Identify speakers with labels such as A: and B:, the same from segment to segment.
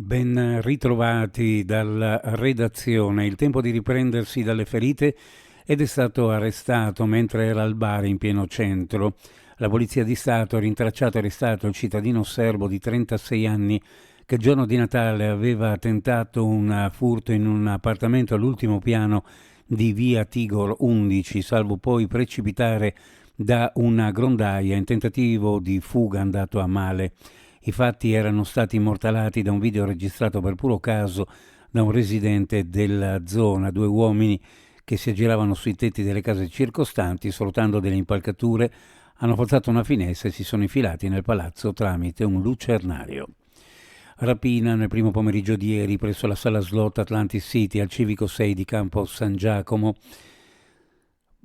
A: Ben ritrovati dalla redazione. Il tempo di riprendersi dalle ferite ed è stato arrestato mentre era al bar in pieno centro. La Polizia di Stato ha rintracciato e arrestato il cittadino serbo di 36 anni che il giorno di Natale aveva tentato un furto in un appartamento all'ultimo piano di via Tigor 11, salvo poi precipitare da una grondaia in tentativo di fuga andato a male. I fatti erano stati immortalati da un video registrato per puro caso da un residente della zona, due uomini che si aggiravano sui tetti delle case circostanti, sfruttando delle impalcature, hanno forzato una finestra e si sono infilati nel palazzo tramite un lucernario. Rapina nel primo pomeriggio di ieri presso la sala slot Atlantic City al Civico 6 di Campo San Giacomo.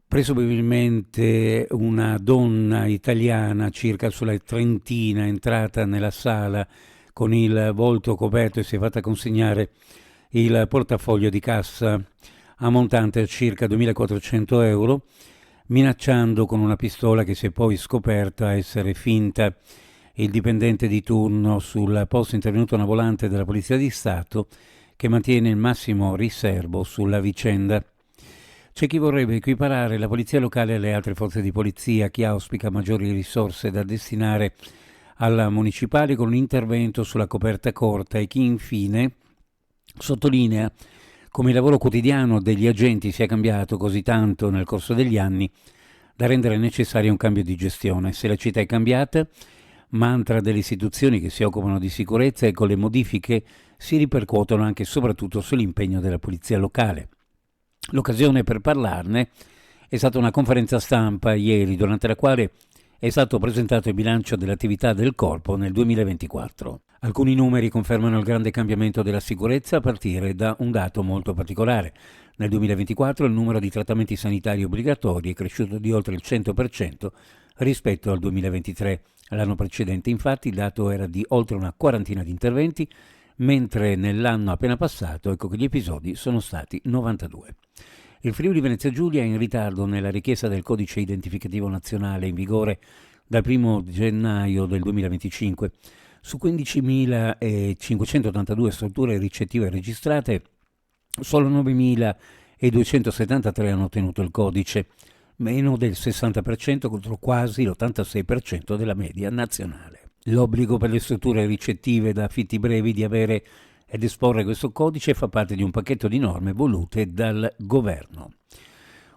A: Presumibilmente una donna italiana circa sulla trentina è entrata nella sala con il volto coperto e si è fatta consegnare il portafoglio di cassa ammontante a circa 2.400 euro, minacciando con una pistola che si è poi scoperta essere finta. Il dipendente di turno sul posto è intervenuto una volante della Polizia di Stato che mantiene il massimo riservo sulla vicenda. C'è chi vorrebbe equiparare la polizia locale alle altre forze di polizia, chi auspica maggiori risorse da destinare alla municipale con un intervento sulla coperta corta e chi infine sottolinea come il lavoro quotidiano degli agenti sia cambiato così tanto nel corso degli anni da rendere necessario un cambio di gestione. Se la città è cambiata, mantra delle istituzioni che si occupano di sicurezza, e con le modifiche si ripercuotono anche e soprattutto sull'impegno della polizia locale. L'occasione per parlarne è stata una conferenza stampa ieri, durante la quale è stato presentato il bilancio dell'attività del Corpo nel 2024. Alcuni numeri confermano il grande cambiamento della sicurezza a partire da un dato molto particolare. Nel 2024 il numero di trattamenti sanitari obbligatori è cresciuto di oltre il 100% rispetto al 2023. L'anno precedente, infatti, il dato era di oltre una quarantina di interventi, mentre nell'anno appena passato ecco che gli episodi sono stati 92. Il Friuli Venezia Giulia è in ritardo nella richiesta del codice identificativo nazionale in vigore dal 1 gennaio del 2025. Su 15.582 strutture ricettive registrate, solo 9.273 hanno ottenuto il codice, meno del 60% contro quasi l'86% della media nazionale. L'obbligo per le strutture ricettive da affitti brevi di avere ed esporre questo codice fa parte di un pacchetto di norme volute dal governo.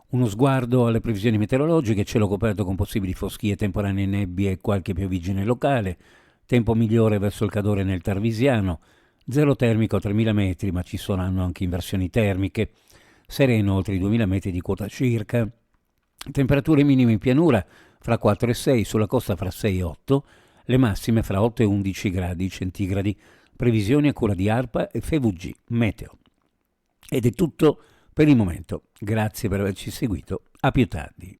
A: Uno sguardo alle previsioni meteorologiche: cielo coperto con possibili foschie, temporanee, nebbie e qualche pioviggine locale, tempo migliore verso il Cadore nel Tarvisiano, zero termico a 3.000 metri, ma ci saranno anche inversioni termiche, sereno oltre i 2.000 metri di quota circa, temperature minime in pianura fra 4 e 6, sulla costa fra 6 e 8, le massime fra 8 e 11 gradi centigradi. Previsioni a cura di ARPA e FVG Meteo. Ed è tutto per il momento. Grazie per averci seguito. A più tardi.